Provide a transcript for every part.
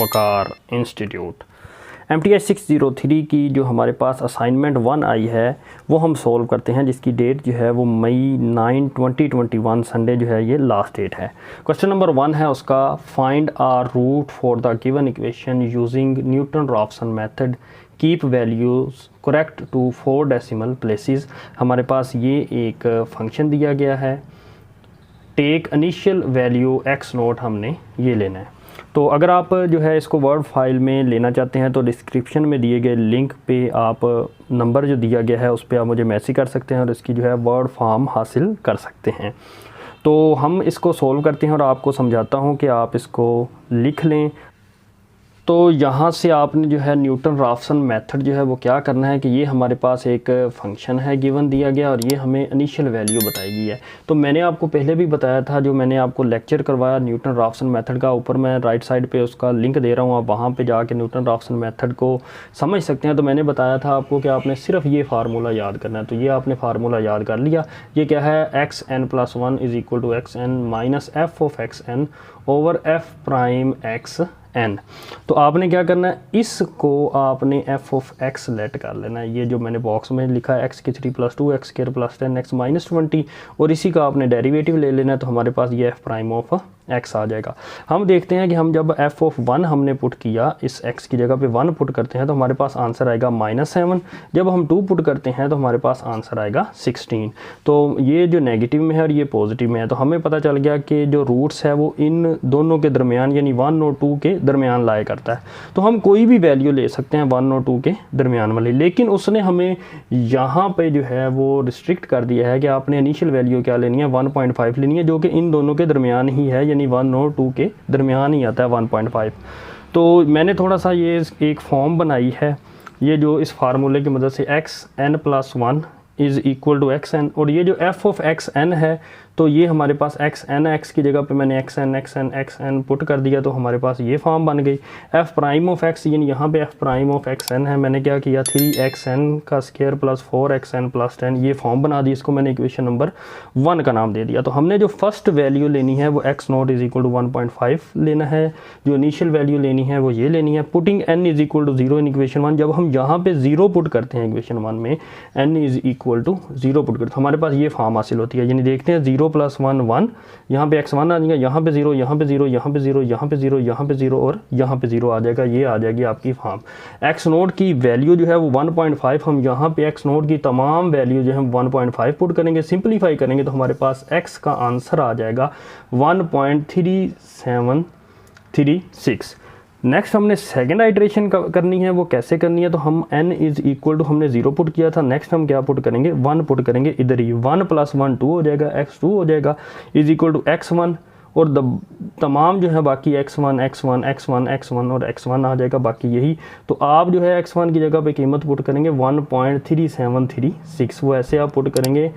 वकार institute. MTH603 की जो हमारे पास असाइनमेंट 1 आई है वो हम सोल्व करते हैं, जिसकी डेट जो है वो मई 9 2021 संडे जो है ये लास्ट डेट है। क्वेश्चन नंबर 1 है उसका, find a root for the given equation using Newton Raphson method, keep values correct to 4 decimal places. हमारे पास ये एक फंक्शन दिया गया है, take initial value x note हमने ये लेना है। तो अगर आप जो है इसको वर्ड फाइल में लेना चाहते हैं तो डिस्क्रिप्शन में दिए गए लिंक पे आप नंबर जो दिया गया है उस पर आप मुझे मैसेज कर सकते हैं और इसकी जो है वर्ड फॉर्म हासिल कर सकते हैं। तो हम इसको सोल्व करते हैं और आपको समझाता हूँ कि आप इसको लिख लें। तो यहाँ से आपने जो है न्यूटन-रॉफ्सन मेथड जो है वो क्या करना है कि ये हमारे पास एक फंक्शन है गिवन दिया गया और ये हमें इनिशियल वैल्यू बताई गई है। तो मैंने आपको पहले भी बताया था, जो मैंने आपको लेक्चर करवाया न्यूटन-रॉफ्सन मेथड का, ऊपर मैं राइट साइड पे उसका लिंक दे रहा हूँ, आप वहाँ पे जाके न्यूटन-रॉफ्सन मेथड को समझ सकते हैं। तो मैंने बताया था आपको कि आपने सिर्फ ये फार्मूला याद करना है। तो ये आपने फार्मूला याद कर लिया। ये क्या है, xn+1 = xn - f of xn over f prime x n। तो आपने क्या करना है, इसको आपने f of x लेट कर लेना है। ये जो मैंने बॉक्स में लिखा है x³ + 2 x² + 10 x - 20, और इसी का आपने डेरिवेटिव ले लेना है। तो हमारे पास ये f प्राइम ऑफ x आ जाएगा। हम देखते हैं कि हम जब f of 1 हमने पुट किया, इस x की जगह पे 1 पुट करते हैं तो हमारे पास आंसर आएगा -7। जब हम 2 पुट करते हैं तो हमारे पास आंसर आएगा 16। तो ये जो नेगेटिव में है और ये पॉजिटिव में है, तो हमें पता चल गया कि जो रूट्स है वो इन दोनों के दरमियान यानी 1 और 2 के दरमियान लाया करता है। तो हम कोई भी वैल्यू ले सकते हैं 1 और 2 के दरमियान वाली, लेकिन उसने हमें यहाँ पे जो है वो रिस्ट्रिक्ट कर दिया है कि आपने इनिशियल वैल्यू क्या लेनी है, 1.5 लेनी है, जो कि इन दोनों के दरमियान ही है, यानी 1 और 2 के दरमियान ही आता है 1.5। तो मैंने थोड़ा सा ये एक फॉर्म बनाई है, ये जो इस फार्मूले की मदद से xn+1 = xn, और ये जो f of xn है तो ये हमारे पास x की जगह पे मैंने xn पुट कर दिया, तो हमारे पास ये फॉर्म बन गई। f प्राइम ऑफ x यानी यहाँ पे f प्राइम ऑफ xn है, मैंने क्या किया 3xn² + 4xn + 10 ये फॉर्म बना दी। इसको मैंने इक्वेशन नंबर 1 का नाम दे दिया। तो हमने जो फर्स्ट वैल्यू लेनी है वो x नोट = 1.5 लेना है, जो इनिशियल वैल्यू लेनी है वो ये लेनी है। पुटिंग n = 0 इन इक्वेशन 1, जब हम यहाँ पे 0 पुट करते हैं इक्वेशन 1 में n = 0 पुट करते हैं तो हमारे पास ये फॉर्म हासिल होती है। यानी देखते हैं 0 + 1 1, यहाँ पे x1 आ जाएगा, यहाँ पे 0, यहाँ पे 0, यहाँ पे 0, यहाँ पे 0, यहाँ पे 0 और यहाँ पे 0 आ जाएगा। ये आ जाएगी आपकी फॉर्म। x नोट की वैल्यू जो है वो 1.5, हम यहाँ पे x नोट की तमाम वैल्यू जो है 1.5 पुट करेंगे, सिंप्लीफाई करेंगे तो हमारे पास x का आंसर आ जाएगा 1.3736। नेक्स्ट हमने सेकेंड आइट्रेशन करनी है, वो कैसे करनी है, तो हम n = हमने 0 पुट किया था, नेक्स्ट हम क्या पुट करेंगे 1 पुट करेंगे इधर ही, 1 + 1 2 हो जाएगा, x2 हो जाएगा = x1, और तमाम जो है बाकी x1 और x1 आ जाएगा बाकी यही। तो आप जो है x1 की जगह पे कीमत पुट करेंगे 1.3736, वो ऐसे आप पुट करेंगे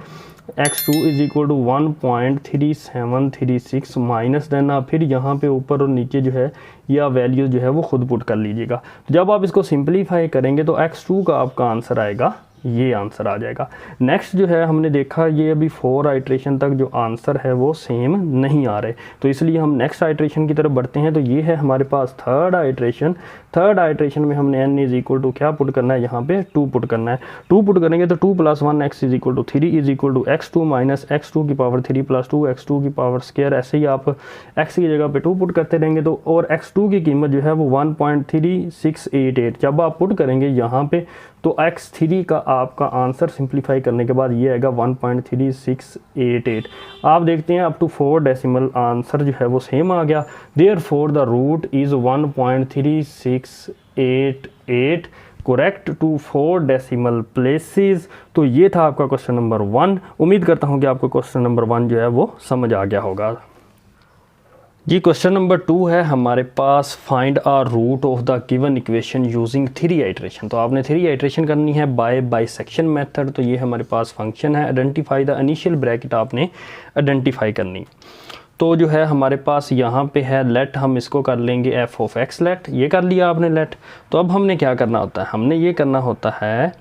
x2 = 1.3736 माइनस देन आप फिर यहाँ पे ऊपर और नीचे जो है या वैल्यू जो है वो खुद पुट कर लीजिएगा। तो जब आप इसको सिंप्लीफाई करेंगे तो x2 का आपका आंसर आएगा, ये आंसर आ जाएगा। नेक्स्ट जो है हमने देखा ये अभी 4 आइट्रेशन तक जो आंसर है वो सेम नहीं आ रहे, तो इसलिए हम नेक्स्ट आइट्रेशन की तरफ बढ़ते हैं। तो ये है हमारे पास थर्ड आइट्रेशन में हमने n = क्या पुट करना है, यहाँ पे 2 पुट करना है। 2 पुट करेंगे तो 2 + 1 x = 3 = x2 - x2 की पावर 3 + 2 x2 की पावर स्क्वायर। ऐसे ही आप x की जगह पे 2 पुट करते रहेंगे तो, और x2 की कीमत जो है वो 1.3688 जब आप पुट करेंगे यहाँ पे तो x3 का आपका आंसर सिंप्लीफाई करने के बाद ये आएगा 1.3688। आप देखते हैं अप टू 4 डेसिमल आंसर जो है वो सेम आ गया। Therefore the root is 1.3688 correct to 4 decimal places. तो ये था आपका क्वेश्चन नंबर 1। उम्मीद करता हूँ कि आपको क्वेश्चन नंबर 1 जो है वो समझ आ गया होगा। जी क्वेश्चन नंबर 2 है हमारे पास, find a root of the given equation using 3 iteration. तो आपने 3 आइट्रेशन करनी है बाय बाइसेक्शन मेथड। तो ये हमारे पास फंक्शन है, आइडेंटिफाई द इनिशियल ब्रैकेट आपने आइडेंटिफाई करनी। तो जो है हमारे पास यहाँ पे है लेट, हम इसको कर लेंगे f of x लेट, ये कर लिया आपने लेट। तो अब हमने क्या करना होता है, हमने ये करना होता है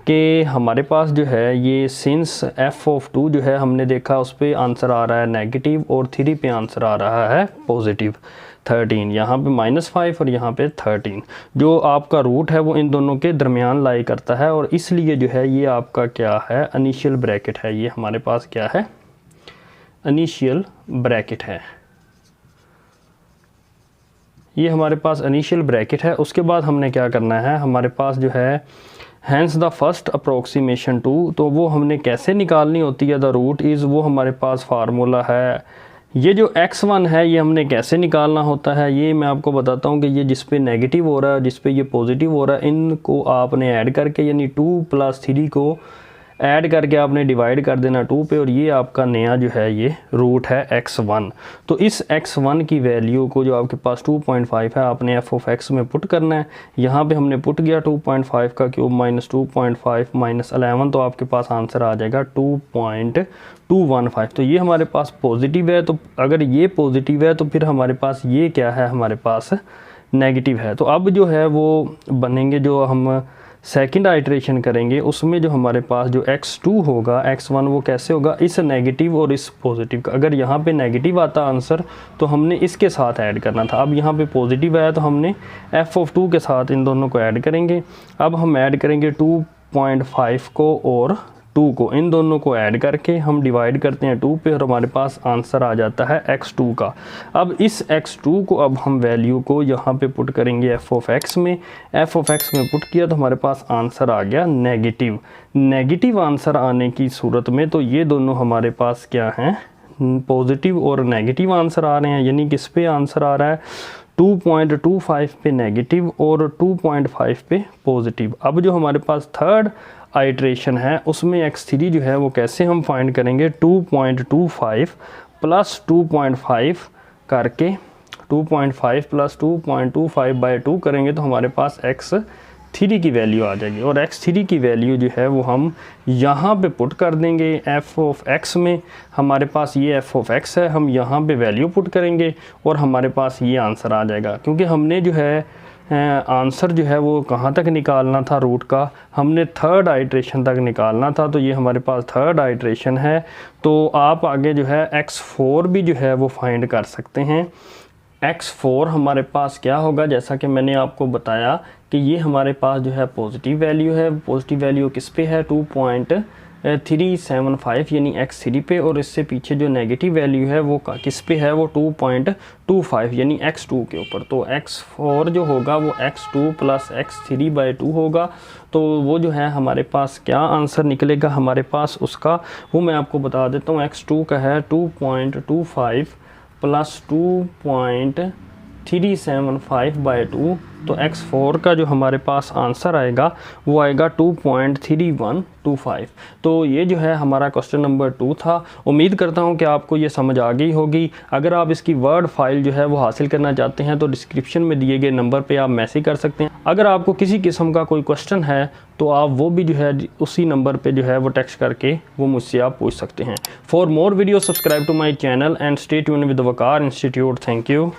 कि हमारे पास जो है ये सिंस f(2) जो है हमने देखा उस पर आंसर आ रहा है नेगेटिव और 3 पे आंसर आ रहा है पॉजिटिव 13, यहाँ पे -5 और यहाँ पे 13। जो आपका रूट है वो इन दोनों के दरमियान लाई करता है और इसलिए जो है ये आपका क्या है, इनिशियल ब्रैकेट है। ये हमारे पास क्या है, इनिशियल ब्रैकेट है। ये हमारे पास इनिशियल ब्रैकेट है। उसके बाद हमने क्या करना है, हमारे पास जो है hence the first approximation to, तो वो हमने कैसे निकालनी होती है, द रूट इज़, वो हमारे पास फार्मूला है। ये जो x1 है ये हमने कैसे निकालना होता है, ये मैं आपको बताता हूँ कि ये जिस पे नेगेटिव हो रहा है जिस पे ये पॉजिटिव हो रहा है, इनको आपने ऐड करके यानी 2 + 3 को ऐड करके आपने डिवाइड कर देना 2 पे, और ये आपका नया जो है ये रूट है x1। तो इस x1 की वैल्यू को जो आपके पास 2.5 है आपने f(x) में पुट करना है। यहाँ पे हमने पुट किया 2.5 का क्यूब माइनस 2.5 माइनस 11, तो आपके पास आंसर आ जाएगा 2.215। तो ये हमारे पास पॉजिटिव है। तो अगर ये पॉजिटिव है तो फिर हमारे पास ये क्या है, हमारे पास नेगेटिव है। तो अब जो है वो बनेंगे, जो हम सेकंड आइट्रेशन करेंगे उसमें जो हमारे पास जो x2 होगा, x1 वो कैसे होगा, इस नेगेटिव और इस पॉजिटिव का। अगर यहाँ पे नेगेटिव आता आंसर तो हमने इसके साथ ऐड करना था। अब यहाँ पे पॉजिटिव आया तो हमने f(2) के साथ इन दोनों को ऐड करेंगे। अब हम ऐड करेंगे 2.5 को और 2 को, इन दोनों को ऐड करके हम डिवाइड करते हैं 2 पे और हमारे पास आंसर आ जाता है x2 का। अब इस x2 को अब हम वैल्यू को यहाँ पे पुट करेंगे f(x) में। f(x) में पुट किया तो हमारे पास आंसर आ गया नेगेटिव। नेगेटिव आंसर आने की सूरत में तो ये दोनों हमारे पास क्या हैं, पॉजिटिव और नेगेटिव आंसर आ रहे हैं। यानी किस पे आंसर आ रहा है, 2.25 पे नेगेटिव और 2.5 पे पॉजिटिव। अब जो हमारे पास थर्ड आइट्रेशन है उसमें x3 जो है वो कैसे हम फाइंड करेंगे, 2.25 + 2.5 करके 2.5 + 2.25/2 करेंगे तो हमारे पास x3 की वैल्यू आ जाएगी। और x3 की वैल्यू जो है वो हम यहाँ पे पुट कर देंगे f(x) में। हमारे पास ये f(x) है, हम यहाँ पे वैल्यू पुट करेंगे और हमारे पास ये आंसर आ जाएगा। क्योंकि हमने जो है आंसर जो है वो कहाँ तक निकालना था, रूट का हमने थर्ड आइट्रेशन तक निकालना था। तो ये हमारे पास थर्ड आइट्रेशन है। तो आप आगे जो है x4 भी जो है वो फाइंड कर सकते हैं। x4 हमारे पास क्या होगा, जैसा कि मैंने आपको बताया कि ये हमारे पास जो है पॉजिटिव वैल्यू है। पॉजिटिव वैल्यू किस पे है, 2.375 यानी x3 पे, और इससे पीछे जो नेगेटिव वैल्यू है वो किस पे है, वो 2.25 यानी x2 के ऊपर। तो x4 जो होगा वो x2 + x3/2 होगा। तो वो जो है हमारे पास क्या आंसर निकलेगा हमारे पास उसका, वो मैं आपको बता देता हूँ। x2 का है 2.25 + 2.375/2, तो x4 का जो हमारे पास आंसर आएगा वो आएगा 2.3125। तो ये जो है हमारा क्वेश्चन नंबर 2 था। उम्मीद करता हूँ कि आपको ये समझ आ गई होगी। अगर आप इसकी वर्ड फाइल जो है वो हासिल करना चाहते हैं तो डिस्क्रिप्शन में दिए गए नंबर पे आप मैसेज कर सकते हैं। अगर आपको किसी किस्म का कोई क्वेश्चन है तो आप वो भी जो है उसी नंबर पे जो है वो टेक्स्ट करके वो मुझसे आप पूछ सकते हैं। For more video subscribe to my channel and stay tuned with Waqar institute. Thank you.